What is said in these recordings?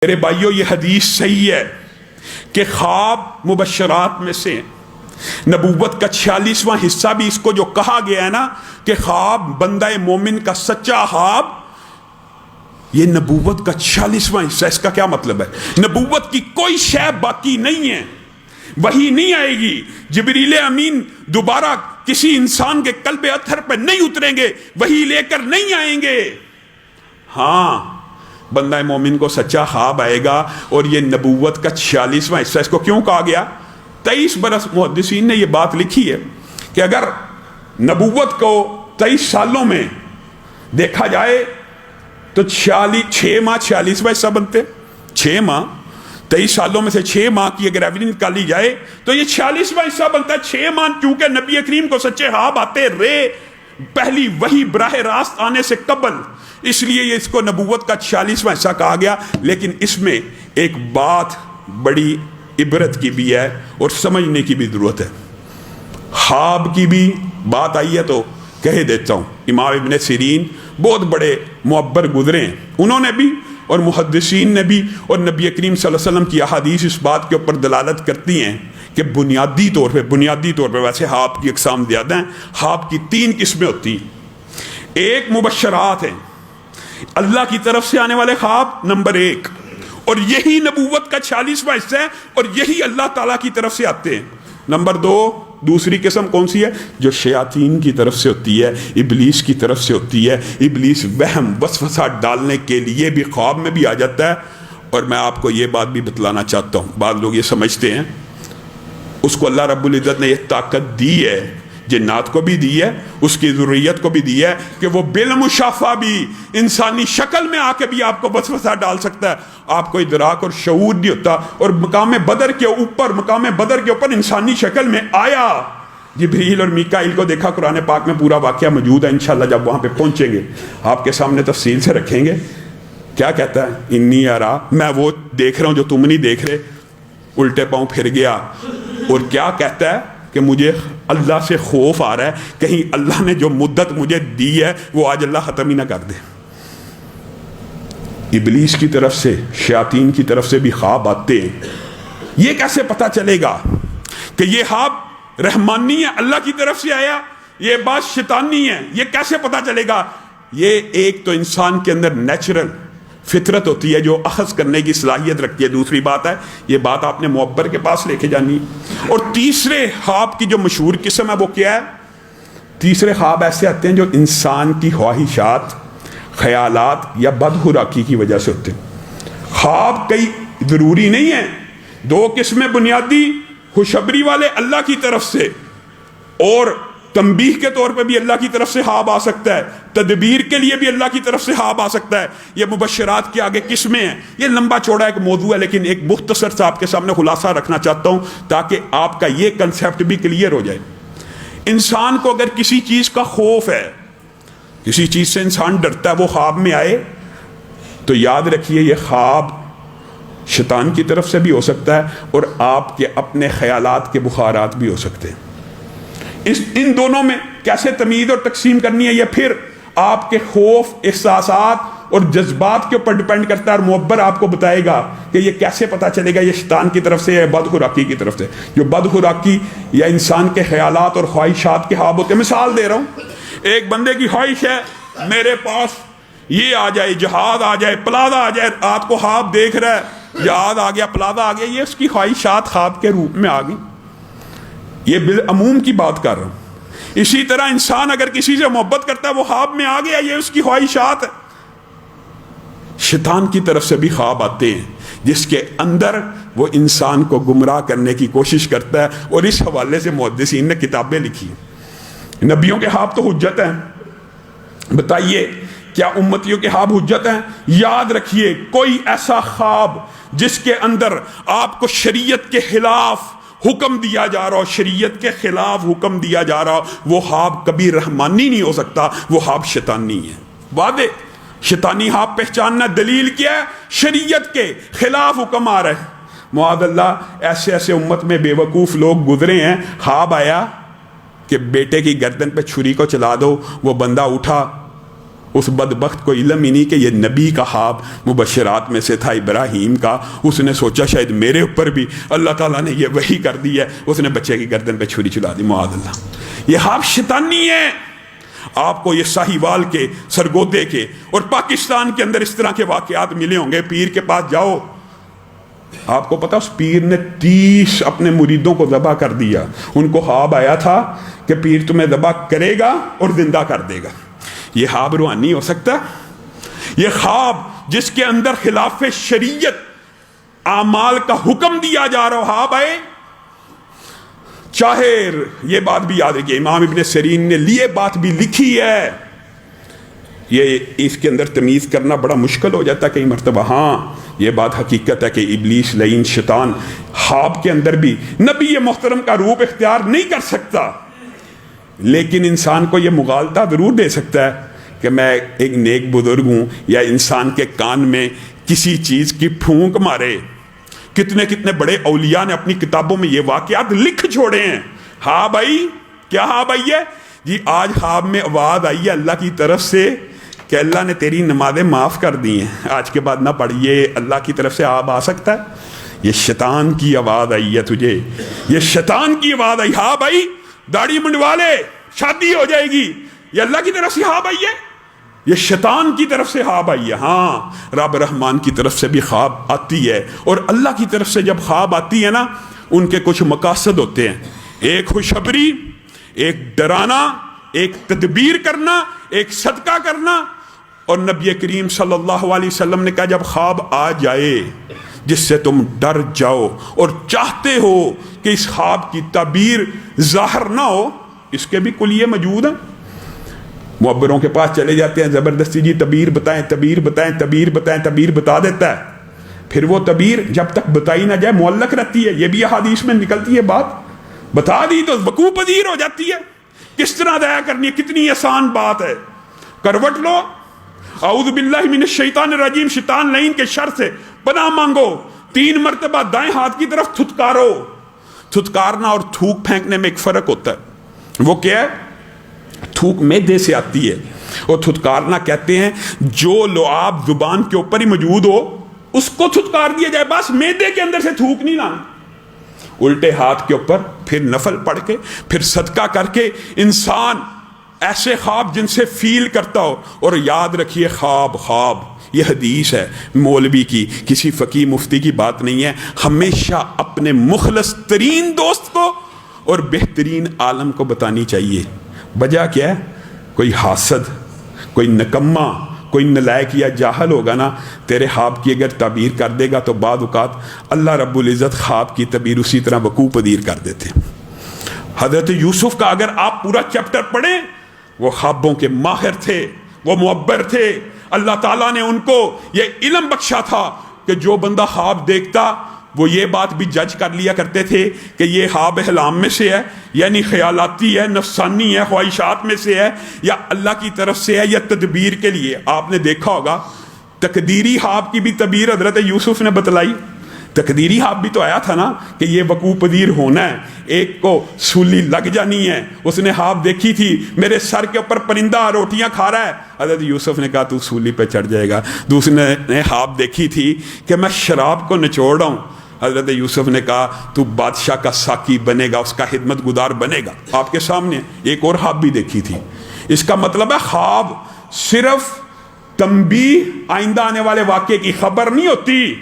میرے بھائیو یہ حدیث صحیح ہے کہ خواب مبشرات میں سے نبوت کا 46واں حصہ بھی اس کو جو کہا گیا ہے نا کہ خواب بندہ مومن کا سچا خواب، یہ نبوت کا 46واں حصہ. اس کا کیا مطلب ہے؟ نبوت کی کوئی شے باقی نہیں ہے، وہی نہیں آئے گی، جبریل امین دوبارہ کسی انسان کے قلب اطہر پہ نہیں اتریں گے، وہی لے کر نہیں آئیں گے. ہاں بندہ مومن کو سچا خواب آئے گا، اور یہ نبوت کا 46واں حصہ. اس کو کیوں کہا گیا؟ 23 برس محدثین نے یہ بات لکھی ہے کہ اگر نبوت کو 23 سالوں میں دیکھا جائے تو 6 ماہ 46واں حصہ بنتے. 6 ماہ 23 سالوں میں سے 6 ماہ کی اگر ایوریج نکالی جائے تو یہ 46واں حصہ بنتا ہے. 6 ماہ چونکہ نبی کریم کو سچے خواب آتے رہے پہلی وحی براہ راست آنے سے قبل، اس لیے یہ اس کو نبوت کا 46واں حصہ کہا گیا. لیکن اس میں ایک بات بڑی عبرت کی بھی ہے اور سمجھنے کی بھی ضرورت ہے. خواب کی بھی بات آئی ہے تو کہہ دیتا ہوں. امام ابن سیرین بہت بڑے معبر گزرے ہیں، انہوں نے بھی اور محدثین نے بھی، اور نبی کریم صلی اللہ علیہ وسلم کی احادیث اس بات کے اوپر دلالت کرتی ہیں کہ بنیادی طور پہ ویسے خواب کی اقسام زیادہ ہیں. خواب کی 3 قسمیں ہوتی ہیں. ایک مبشرات ہیں، اللہ کی طرف سے آنے والے خواب نمبر 1، اور یہی نبوت کا 46واں حصہ ہے اور یہی اللہ تعالیٰ کی طرف سے آتے ہیں. نمبر 2 دوسری قسم کون سی ہے؟ جو شیاطین کی طرف سے ہوتی ہے، ابلیس کی طرف سے ہوتی ہے. ابلیس وہم وسوسہ ڈالنے کے لیے بھی خواب میں بھی آ جاتا ہے. اور میں آپ کو یہ بات بھی بتلانا چاہتا ہوں، بعض لوگ یہ سمجھتے ہیں اس کو اللہ رب العزت نے یہ طاقت دی ہے، جنات کو بھی دی ہے، اس کی ذریت کو بھی دی ہے کہ وہ بالمشافہ بھی انسانی شکل میں آ کے بھی آپ کو وسوسہ ڈال سکتا ہے. آپ کو ادراک اور شعور نہیں ہوتا. اور مقام بدر کے اوپر انسانی شکل میں آیا. جبریل اور میکائیل کو دیکھا، قرآن پاک میں پورا واقعہ موجود ہے. انشاءاللہ جب وہاں پہ پہنچیں گے آپ کے سامنے تفصیل سے رکھیں گے. کیا کہتا ہے؟ انی ارا، میں وہ دیکھ رہا ہوں جو تم نہیں دیکھ رہے. الٹے پاؤں پھر گیا اور کیا کہتا ہے کہ مجھے اللہ سے خوف آ رہا ہے کہیں اللہ نے جو مدت مجھے دی ہے وہ آج اللہ ختم ہی نہ کر دے. ابلیس کی طرف سے، شیاطین کی طرف سے بھی خواب آتے ہیں. یہ کیسے پتا چلے گا کہ یہ خواب رحمانی ہے، اللہ کی طرف سے آیا، یہ بات شیطانی ہے؟ یہ کیسے پتا چلے گا؟ یہ ایک تو انسان کے اندر نیچرل فطرت ہوتی ہے جو اخذ کرنے کی صلاحیت رکھتی ہے. دوسری بات ہے یہ بات آپ نے معبر کے پاس لے کے جانی. اور تیسرے خواب کی جو مشہور قسم ہے وہ کیا ہے؟ تیسرے خواب ایسے آتے ہیں جو انسان کی خواہشات، خیالات یا بدخوراکی کی وجہ سے ہوتے ہیں. خواب کئی ضروری نہیں ہیں. 2 قسمیں بنیادی: خوشخبری والے اللہ کی طرف سے، اور تنبیہ کے طور پہ بھی اللہ کی طرف سے خواب آ سکتا ہے، تدبیر کے لیے بھی اللہ کی طرف سے خواب آ سکتا ہے. یہ مبشرات کے آگے قسمیں ہیں. یہ لمبا چوڑا ایک موضوع ہے، لیکن ایک مختصر سا آپ کے سامنے خلاصہ رکھنا چاہتا ہوں تاکہ آپ کا یہ کنسیپٹ بھی کلیئر ہو جائے. انسان کو اگر کسی چیز کا خوف ہے، کسی چیز سے انسان ڈرتا ہے، وہ خواب میں آئے تو یاد رکھیے یہ خواب شیطان کی طرف سے بھی ہو سکتا ہے اور آپ کے اپنے خیالات کے بخارات بھی ہو سکتے ہیں. ان دونوں میں کیسے تمیز اور تقسیم کرنی ہے یہ پھر آپ کے خوف، احساسات اور جذبات کے اوپر ڈیپینڈ کرتا ہے. اور معبر آپ کو بتائے گا کہ یہ کیسے پتا چلے گا یہ شیطان کی طرف سے یا بدخوراکی کی طرف سے. جو بدخوراکی یا انسان کے خیالات اور خواہشات کے خواب ہوتے ہیں، مثال دے رہا ہوں، ایک بندے کی خواہش ہے میرے پاس یہ آ جائے، جہاز آ جائے، پلازا آ جائے. رات کو خواب دیکھ رہا ہے جہاز آ گیا، پلازا آ گیا. یہ اس کی خواہشات خواب کے روپ میں آ گئی. یہ بالعموم کی بات کر رہا ہوں. اسی طرح انسان اگر کسی سے محبت کرتا ہے وہ خواب میں آ گیا، یہ اس کی خواہشات ہے. شیطان کی طرف سے بھی خواب آتے ہیں جس کے اندر وہ انسان کو گمراہ کرنے کی کوشش کرتا ہے. اور اس حوالے سے محدثین نے کتابیں لکھی. نبیوں کے خواب تو حجت ہیں. بتائیے کیا امتیوں کے خواب حجت ہیں؟ یاد رکھیے کوئی ایسا خواب جس کے اندر آپ کو شریعت کے خلاف حکم دیا جا رہا ہو، شریعت کے خلاف حکم دیا جا رہا ہو، وہ خواب کبھی رحمانی نہیں ہو سکتا، وہ خواب شیطانی ہے. واضح شیطانی خواب پہچاننا دلیل کیا ہے؟ شریعت کے خلاف حکم آ رہا ہے. معاذ اللہ ایسے امت میں بے وقوف لوگ گزرے ہیں. خواب آیا کہ بیٹے کی گردن پہ چھری کو چلا دو، وہ بندہ اٹھا اس بدبخت کو علم ہی نہیں کہ یہ نبی کا خواب مبشرات میں سے تھا ابراہیم کا. اس نے سوچا شاید میرے اوپر بھی اللہ تعالیٰ نے یہ وحی کر دی ہے. اس نے بچے کی گردن پہ چھری چلا دی, معاذ اللہ. یہ خواب شیطانی ہے. آپ کو یہ ساہیوال کے, سرگودے کے اور پاکستان کے اندر اس طرح کے واقعات ملے ہوں گے. پیر کے پاس جاؤ, آپ کو پتا اس پیر نے 30 اپنے مریدوں کو ذبح کر دیا. ان کو خواب آیا تھا کہ پیر تمہیں ذبح کرے گا اور زندہ کر دے گا. یہ خواب روحانی ہو سکتا؟ یہ خواب جس کے اندر خلاف شریعت اعمال کا حکم دیا جا رہا خواب آئے. چاہے یہ بات بھی یاد رکھیے, امام ابن سیرین نے یہ بات بھی لکھی ہے. یہ اس کے اندر تمیز کرنا بڑا مشکل ہو جاتا ہے کئی مرتبہ. ہاں یہ بات حقیقت ہے کہ ابلیس لعین شیطان خواب کے اندر بھی نبی محترم کا روپ اختیار نہیں کر سکتا, لیکن انسان کو یہ مغالطہ ضرور دے سکتا ہے کہ میں ایک نیک بزرگ ہوں, یا انسان کے کان میں کسی چیز کی پھونک مارے. کتنے کتنے بڑے اولیاء نے اپنی کتابوں میں یہ واقعات لکھ چھوڑے ہیں. ہاں بھائی, کیا خواب آئی ہے جی؟ آج خواب میں آواز آئی ہے اللہ کی طرف سے کہ اللہ نے تیری نمازیں معاف کر دی ہیں, آج کے بعد نہ پڑھیے. اللہ کی طرف سے خواب آ سکتا ہے؟ یہ شیطان کی آواز آئی ہے تجھے, یہ شیطان کی آواز آئی. ہاں بھائی, داڑھی منڈوا لے, شادی ہو جائے گی. یہ اللہ کی طرف سے خواب آئی ہے, یہ شیطان کی طرف سے خواب آئی ہے. ہاں رب رحمان کی طرف سے بھی خواب آتی ہے, اور اللہ کی طرف سے جب خواب آتی ہے نا, ان کے کچھ مقاصد ہوتے ہیں. ایک خوشخبری, ایک ڈرانا, ایک تدبیر کرنا, ایک صدقہ کرنا. اور نبی کریم صلی اللہ علیہ وسلم نے کہا جب خواب آ جائے جس سے تم ڈر جاؤ اور چاہتے ہو کہ اس خواب کی تعبیر ظاہر نہ ہو, اس کے بھی کلیے موجود ہیں. معبروں کے پاس چلے جاتے ہیں, زبردستی جی تعبیر بتائیں, تعبیر بتائیں, تعبیر بتائیں, تعبیر بتا دیتا ہے. پھر وہ تعبیر جب تک بتائی نہ جائے معلق رہتی ہے. یہ بھی احادیث میں نکلتی ہے بات, بتا دی تو وقوع پذیر ہو جاتی ہے. کس طرح ادا کرنی ہے, کتنی آسان بات ہے. کروٹ لو, اعوذ باللہ من الشیطان الرجیم, شیطان لعین کے شر سے پناہ مانگو, 3 مرتبہ دائیں ہاتھ کی طرف تھتکارو. تھتکارنا اور تھوک پھینکنے میں ایک فرق ہوتا ہے. وہ کیا ہے؟ تھوک معدے سے آتی ہے, اور تھتکارنا کہتے ہیں جو لعاب زبان کے اوپر ہی موجود ہو اس کو تھتکار دیا جائے, بس معدے کے اندر سے تھوک نہیں لانا. الٹے ہاتھ کے اوپر, پھر نفل پڑھ کے, پھر صدقہ کر کے انسان ایسے خواب جن سے فیل کرتا ہو. اور یاد رکھیے خواب یہ حدیث ہے مولوی کی, کسی فقی مفتی کی بات نہیں ہے. ہمیشہ اپنے مخلص ترین دوست کو اور بہترین عالم کو بتانی چاہیے. وجہ کیا ہے؟ کوئی حاسد, کوئی نکما, کوئی نلائق یا جاہل ہوگا نا, تیرے خواب کی اگر تعبیر کر دے گا تو بعض اوقات اللہ رب العزت خواب کی تعبیر اسی طرح وقوع پذیر کر دیتے. حضرت یوسف کا اگر آپ پورا چیپٹر پڑھیں, وہ خوابوں کے ماہر تھے, وہ معبر تھے. اللہ تعالیٰ نے ان کو یہ علم بخشا تھا کہ جو بندہ خواب دیکھتا وہ یہ بات بھی جج کر لیا کرتے تھے کہ یہ خواب احلام میں سے ہے, یعنی خیالاتی ہے, نفسانی ہے, خواہشات میں سے ہے, یا اللہ کی طرف سے ہے, یا تدبیر کے لیے. آپ نے دیکھا ہوگا تقدیری خواب کی بھی تعبیر حضرت یوسف نے بتلائی. تقدیری خواب بھی تو آیا تھا نا کہ یہ وقوع پذیر ہونا ہے. ایک کو سولی لگ جانی ہے, اس نے خواب دیکھی تھی میرے سر کے اوپر پرندہ روٹیاں کھا رہا ہے. حضرت یوسف نے کہا تو سولی پہ چڑھ جائے گا. دوسرے نے خواب دیکھی تھی کہ میں شراب کو نچوڑ رہا ہوں. حضرت یوسف نے کہا تو بادشاہ کا ساقی بنے گا, اس کا خدمت گزار بنے گا. آپ کے سامنے ایک اور خواب بھی دیکھی تھی. اس کا مطلب ہے خواب صرف تنبیہ, آئندہ آنے والے واقعے کی خبر نہیں ہوتی,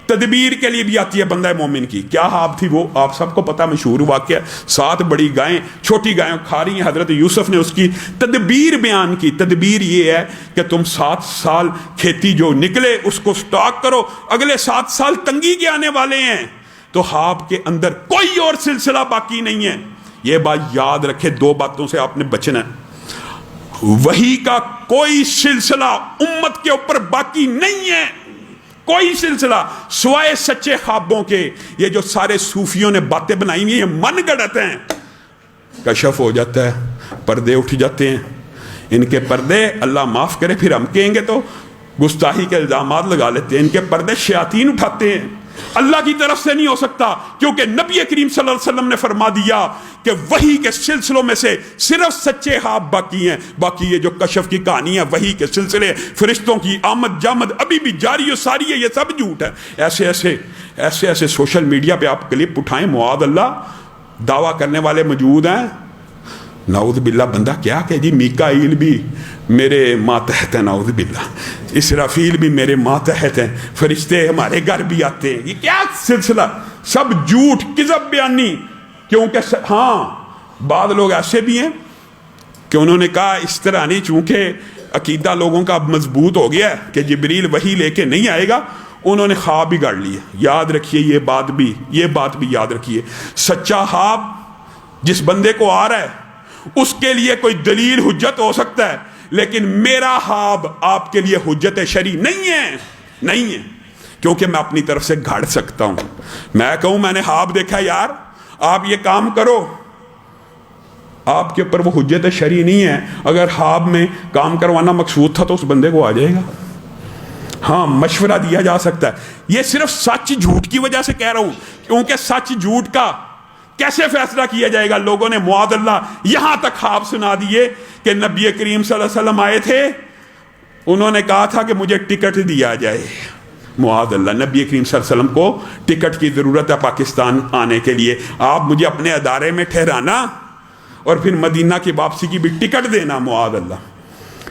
تدبیر کے لیے بھی آتی ہے بندہ مومن کی. کیا خواب تھی وہ آپ سب کو پتہ, مشہور واقعہ. 7 بڑی گائیں چھوٹی گائیں کھا رہی ہیں. حضرت یوسف نے اس کی تدبیر بیان کی. تدبیر یہ ہے کہ تم 7 سال کھیتی جو نکلے اس کو سٹاک کرو, اگلے 7 سال تنگی کے آنے والے ہیں. تو خواب کے اندر کوئی اور سلسلہ باقی نہیں ہے. یہ بات یاد رکھے, 2 باتوں سے آپ نے بچنا ہے. وحی کا کوئی سلسلہ امت کے اوپر باقی نہیں ہے, کوئی سلسلہ سوائے سچے خوابوں کے. یہ جو سارے صوفیوں نے باتیں بنائی ہیں یہ من گڑت ہیں. کشف ہو جاتا ہے, پردے اٹھ جاتے ہیں. ان کے پردے اللہ معاف کرے, پھر ہم کہیں گے تو گستاخی کے الزامات لگا لیتے ہیں. ان کے پردے شیاطین اٹھاتے ہیں. اللہ کی طرف سے نہیں ہو سکتا، کیونکہ نبی کریم صلی اللہ علیہ وسلم نے فرما دیا کہ وحی کے سلسلوں میں سے صرف سچے خواب باقی ہیں، باقی یہ جو کشف کی کہانی ہے، وحی کے سلسلے، فرشتوں کی آمد جامد ابھی بھی جاری و ساری ہے، یہ سب جھوٹ ہے۔ ایسے سوشل میڈیا پہ آپ کلپ اٹھائیں، معاذ اللہ دعویٰ کرنے والے موجود ہیں، نعوذ باللہ بندہ کیا کہ جی میکائیل بھی میرے ماتحت ہیں، نعوذ باللہ اسرافیل بھی میرے ماتحت ہیں، فرشتے ہمارے گھر بھی آتے ہیں، یہ کیا سلسلہ؟ سب جھوٹ، کذب بیانی۔ کیونکہ ہاں بعض لوگ ایسے بھی ہیں کہ انہوں نے کہا اس طرح نہیں، چونکہ عقیدہ لوگوں کا اب مضبوط ہو گیا ہے کہ جبریل وحی لے کے نہیں آئے گا، انہوں نے خواب بھی گڑھ لیے۔ یاد رکھیے یہ بات بھی یاد رکھیے، سچا خواب جس بندے کو آ رہا ہے اس کے لیے کوئی دلیل حجت ہو سکتا ہے، لیکن میرا خواب آپ کے لیے حجت شرعی نہیں ہے، کیونکہ میں اپنی طرف سے گھڑ سکتا ہوں۔ میں کہوں میں نے خواب دیکھا یار آپ یہ کام کرو، آپ کے اوپر وہ حجت شرعی نہیں ہے۔ اگر خواب میں کام کروانا مقصود تھا تو اس بندے کو آ جائے گا، ہاں مشورہ دیا جا سکتا ہے۔ یہ صرف سچ جھوٹ کی وجہ سے کہہ رہا ہوں، کیونکہ سچ جھوٹ کا کیسے فیصلہ کیا جائے گا؟ لوگوں نے معاذ اللہ یہاں تک خواب سنا دیے کہ نبی کریم صلی اللہ علیہ وسلم آئے تھے، انہوں نے کہا تھا کہ مجھے ٹکٹ دیا جائے۔ معاذ اللہ نبی کریم صلی اللہ علیہ وسلم کو ٹکٹ کی ضرورت ہے پاکستان آنے کے لیے، آپ مجھے اپنے ادارے میں ٹھہرانا اور پھر مدینہ کی واپسی کی بھی ٹکٹ دینا، معاذ اللہ۔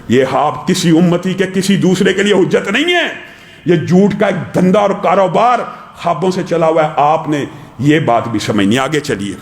یہ خواب کسی امتی کے کسی دوسرے کے لیے حجت نہیں ہے، یہ جھوٹ کا ایک دھندا اور کاروبار خوابوں سے چلا ہوا ہے، آپ نے یہ بات بھی سمجھنی۔ آگے چلیے۔